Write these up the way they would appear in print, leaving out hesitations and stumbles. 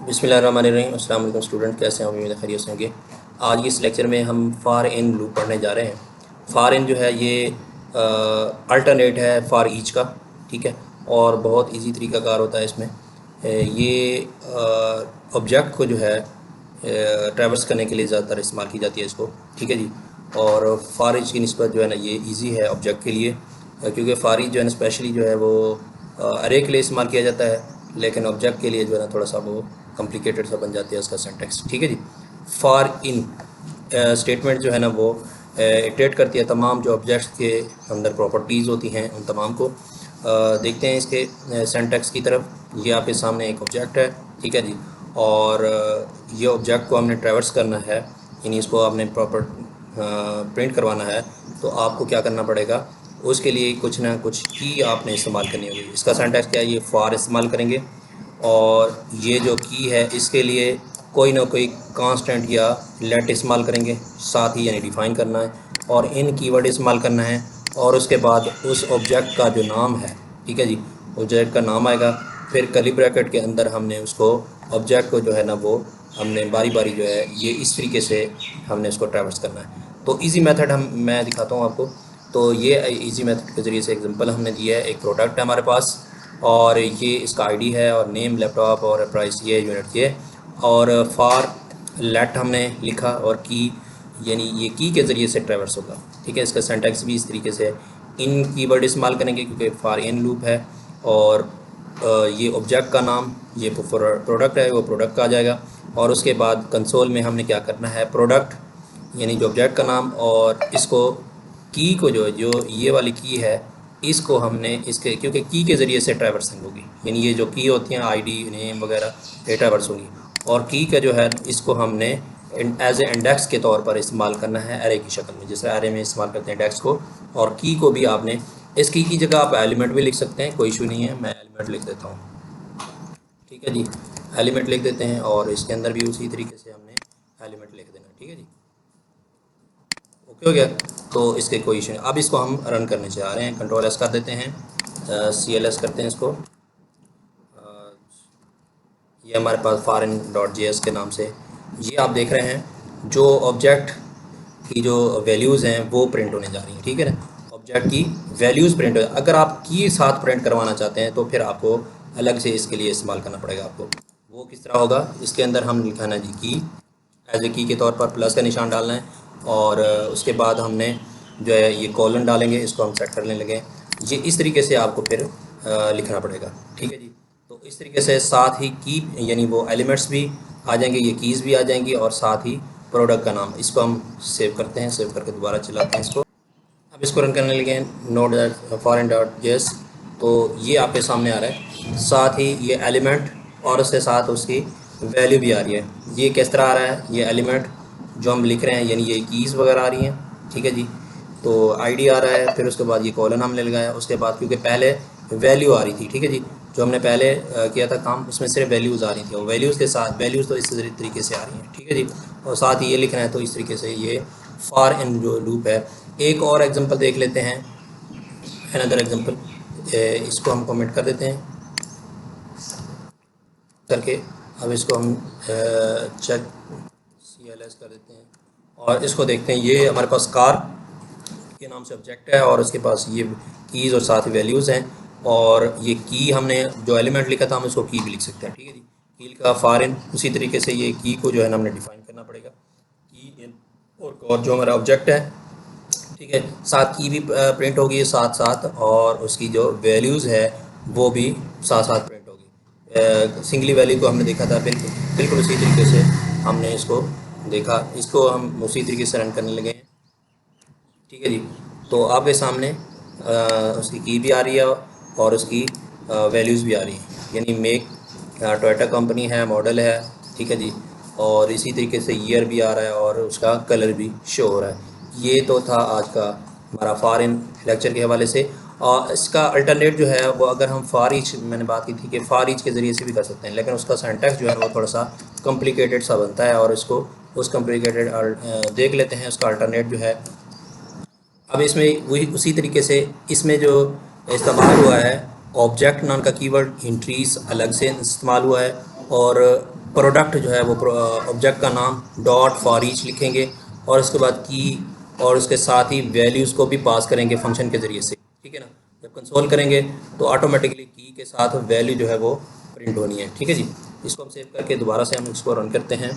बिस्मिल्लाहिर्रहमानिर्रहीम। अस्सलाम वालेकुम स्टूडेंट, कैसे हैं? उम्मीद है खैरियत से होंगे। आज की इस लेक्चर में हम फ़ार इन लूप पढ़ने जा रहे हैं। फ़ार इन जो है ये अल्टरनेट है फ़ार ईच का, ठीक है। और बहुत इजी तरीक़ाकार होता है इसमें। ये ऑब्जेक्ट को जो है ट्रैवर्स करने के लिए ज़्यादातर इस्तेमाल की जाती है इसको, ठीक है जी। और फ़ार ईच की निस्बत जो है ना ये ईज़ी है ऑब्जेक्ट के लिए, क्योंकि फ़ार ईच जो है ना स्पेशली जो है वो अरे के लिए इस्तेमाल किया जाता है, लेकिन ऑब्जेक्ट के लिए जो है ना थोड़ा सा वो कॉम्प्लिकेटेड सा बन जाती है उसका सिंटैक्स, ठीक है जी। फॉर इन स्टेटमेंट जो है ना वो इटरेट करती है तमाम जो ऑब्जेक्ट्स के अंदर प्रॉपर्टीज़ होती हैं उन तमाम को। देखते हैं इसके सिंटैक्स की तरफ। ये आपके सामने एक ऑब्जेक्ट है, ठीक है जी। और ये ऑब्जेक्ट को हमने ट्रैवर्स करना है, यानी इसको आपने प्रॉपर प्रिंट करवाना है, तो आपको क्या करना पड़ेगा, उसके लिए कुछ ना कुछ की आपने इस्तेमाल करनी होगी। इसका सिंटैक्स क्या है, ये फॉर इस्तेमाल करेंगे और ये जो की है इसके लिए कोई ना कोई कांस्टेंट या लेट इस्तेमाल करेंगे, साथ ही यानी डिफ़ाइन करना है और इन कीवर्ड इस्तेमाल करना है। और उसके बाद उस ऑब्जेक्ट का जो नाम है, ठीक है जी, ऑब्जेक्ट का नाम आएगा, फिर कर्ली ब्रैकेट के अंदर हमने उसको ऑब्जेक्ट को जो है ना वो हमने बारी बारी जो है ये इस तरीके से हमने इसको ट्रैवर्स करना है। तो इजी मेथड मैं दिखाता हूँ आपको। तो ये इजी मेथड के ज़रिए से एग्जांपल हमने दिया है। एक प्रोडक्ट है हमारे पास और ये इसका आईडी है और नेम लैपटॉप और प्राइस ये यूनिट ये, और फॉर लेट हमने लिखा और की, यानी ये की के ज़रिए से ट्रैवर्स होगा, ठीक है। इसका सिंटैक्स भी इस तरीके से इन कीवर्ड इस्तेमाल करेंगे क्योंकि फॉर इन लूप है। और ये ऑब्जेक्ट का नाम, ये प्रोडक्ट है वो प्रोडक्ट का आ जाएगा। और उसके बाद कंसोल में हमने क्या करना है, प्रोडक्ट यानी जो ऑब्जेक्ट का नाम और इसको की को जो ये वाली की है इसको हमने इसके, क्योंकि की के ज़रिए से ट्रैवर्सिंग होगी, यानी ये जो की होती हैं आईडी नेम वगैरह ये ट्रैवर्स होगी। और की का जो है इसको हमने एज ए इंडेक्स के तौर पर इस्तेमाल करना है एरे की शक्ल में, जैसे एरे में इस्तेमाल करते हैं इंडेक्स को। और की को भी आपने इस की जगह आप एलिमेंट भी लिख सकते हैं, कोई इशू नहीं है। मैं एलिमेंट लिख देता हूँ, ठीक है जी। एलिमेंट लिख देते हैं और इसके अंदर भी उसी तरीके से हमने एलिमेंट लिख देना, ठीक है जी। ओके हो गया, तो इसके कोई इशू नहीं। अब इसको हम रन करने जा रहे हैं, कंट्रोल एस कर देते हैं, CLS करते हैं इसको। ये हमारे पास foreign.js के नाम से ये आप देख रहे हैं जो ऑब्जेक्ट की जो वैल्यूज़ हैं वो प्रिंट होने जा रही हैं, ठीक है ना। ऑब्जेक्ट की वैल्यूज़ प्रिंट हो, अगर आप की साथ प्रिंट करवाना चाहते हैं तो फिर आपको अलग से इसके लिए इस्तेमाल करना पड़ेगा आपको। वो किस तरह होगा, इसके अंदर हम लिखाना जी की, एज ए की के तौर पर प्लस का निशान डालना है। और उसके बाद हमने जो है ये कॉलन डालेंगे, इसको हम सेट करने लगे। ये इस तरीके से आपको फिर लिखना पड़ेगा, ठीक है जी। तो इस तरीके से साथ ही की यानी वो एलिमेंट्स भी आ जाएंगे, ये कीज़ भी आ जाएंगी और साथ ही प्रोडक्ट का नाम। इसको हम सेव करते हैं, सेव करके दोबारा चलाते हैं इसको। अब इसको रन करने लगे नोड foreign.js, तो ये आपके सामने आ रहा है, साथ ही ये एलिमेंट और उसके साथ उसकी वैल्यू भी आ रही है। ये किस तरह आ रहा है, ये एलिमेंट जो हम लिख रहे हैं यानी ये कीज़ वगैरह आ रही हैं, ठीक है जी। तो आईडी आ रहा है, फिर उसके बाद ये कॉलन हमने लगाया, उसके बाद क्योंकि पहले वैल्यू आ रही थी, ठीक है जी, जो हमने पहले किया था काम उसमें सिर्फ वैल्यूज़ आ रही थी और वैल्यूज़ के साथ वैल्यूज़ तो इस तरीके से आ रही हैं, ठीक है जी। और साथ ही ये लिखना है, तो इस तरीके से ये फॉर इन जो लूप है। एक और एग्जांपल देख लेते हैं, अनदर एग्जांपल। इसको हम कमेंट कर देते हैं करके। अब इसको हम चेक CLS कर देते हैं और इसको देखते हैं। ये हमारे पास कार के नाम से ऑब्जेक्ट है और उसके पास ये कीज़ और साथ ही वैल्यूज़ हैं। और ये की हमने जो एलिमेंट लिखा था हम इसको की भी लिख सकते हैं, ठीक है जी। की का फॉरेन, उसी तरीके से ये की को जो है ना हमने डिफ़ाइन करना पड़ेगा, की इन और जो हमारा ऑब्जेक्ट है, ठीक है, साथ की भी प्रिंट होगी साथ साथ, और उसकी जो वैल्यूज़ है वो भी साथ साथ प्रिंट होगी। सिंगली वैल्यू को हमने देखा था, बिल्कुल बिल्कुल उसी तरीके से हमने इसको देखा। इसको हम उसी तरीके से रन करने लगे हैं, ठीक है जी। तो आपके सामने उसकी की भी आ रही है और उसकी वैल्यूज़ भी आ रही हैं, यानी मेक टोयोटा कंपनी है, मॉडल है, ठीक है जी। और इसी तरीके से ईयर भी आ रहा है और उसका कलर भी शो हो रहा है। ये तो था आज का हमारा फॉरेन लेक्चर के हवाले से। और इसका अल्टरनेट जो है वो, अगर हम फार ईच, मैंने बात की थी कि फार ईच के ज़रिए से भी कर सकते हैं, लेकिन उसका सिंटैक्स जो है वो थोड़ा सा कॉम्प्लिकेटेड सा बनता है और इसको उस कॉम्प्लिकेटेड देख लेते हैं उसका अल्टरनेट जो है। अब इसमें वही उसी तरीके से इसमें जो इस्तेमाल हुआ है ऑब्जेक्ट नाम का कीवर्ड, इंट्रीज अलग से इस्तेमाल हुआ है और प्रोडक्ट जो है वो ऑब्जेक्ट का नाम डॉट फॉर ईच लिखेंगे और उसके बाद की और उसके साथ ही वैल्यूज़ को भी पास करेंगे फंक्शन के ज़रिए से, ठीक है ना। जब कंसोल करेंगे तो ऑटोमेटिकली की के साथ वैल्यू जो है वो प्रिंट होनी है, ठीक है जी। इसको हम सेव करके दोबारा से हम इसको रन करते हैं।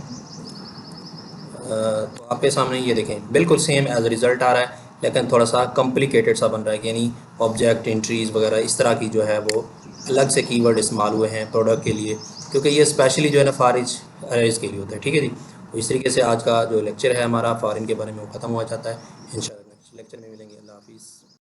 तो आपके सामने ये देखें बिल्कुल सेम एज रिज़ल्ट आ रहा है, लेकिन थोड़ा सा कॉम्प्लिकेटेड सा बन रहा है, यानी ऑब्जेक्ट एंट्रीज़ वगैरह इस तरह की जो है वो अलग से कीवर्ड इस्तेमाल हुए हैं प्रोडक्ट के लिए, क्योंकि ये स्पेशली जो है ना फॉरेज अरेज के लिए होता है, ठीक है जी। तो इस तरीके से आज का जो लेक्चर है हमारा फॉरेन के बारे में वो ख़त्म हो जाता है। इंशाल्लाह नेक्स्ट लेक्चर में मिलेंगे। अल्लाह हाफिज़।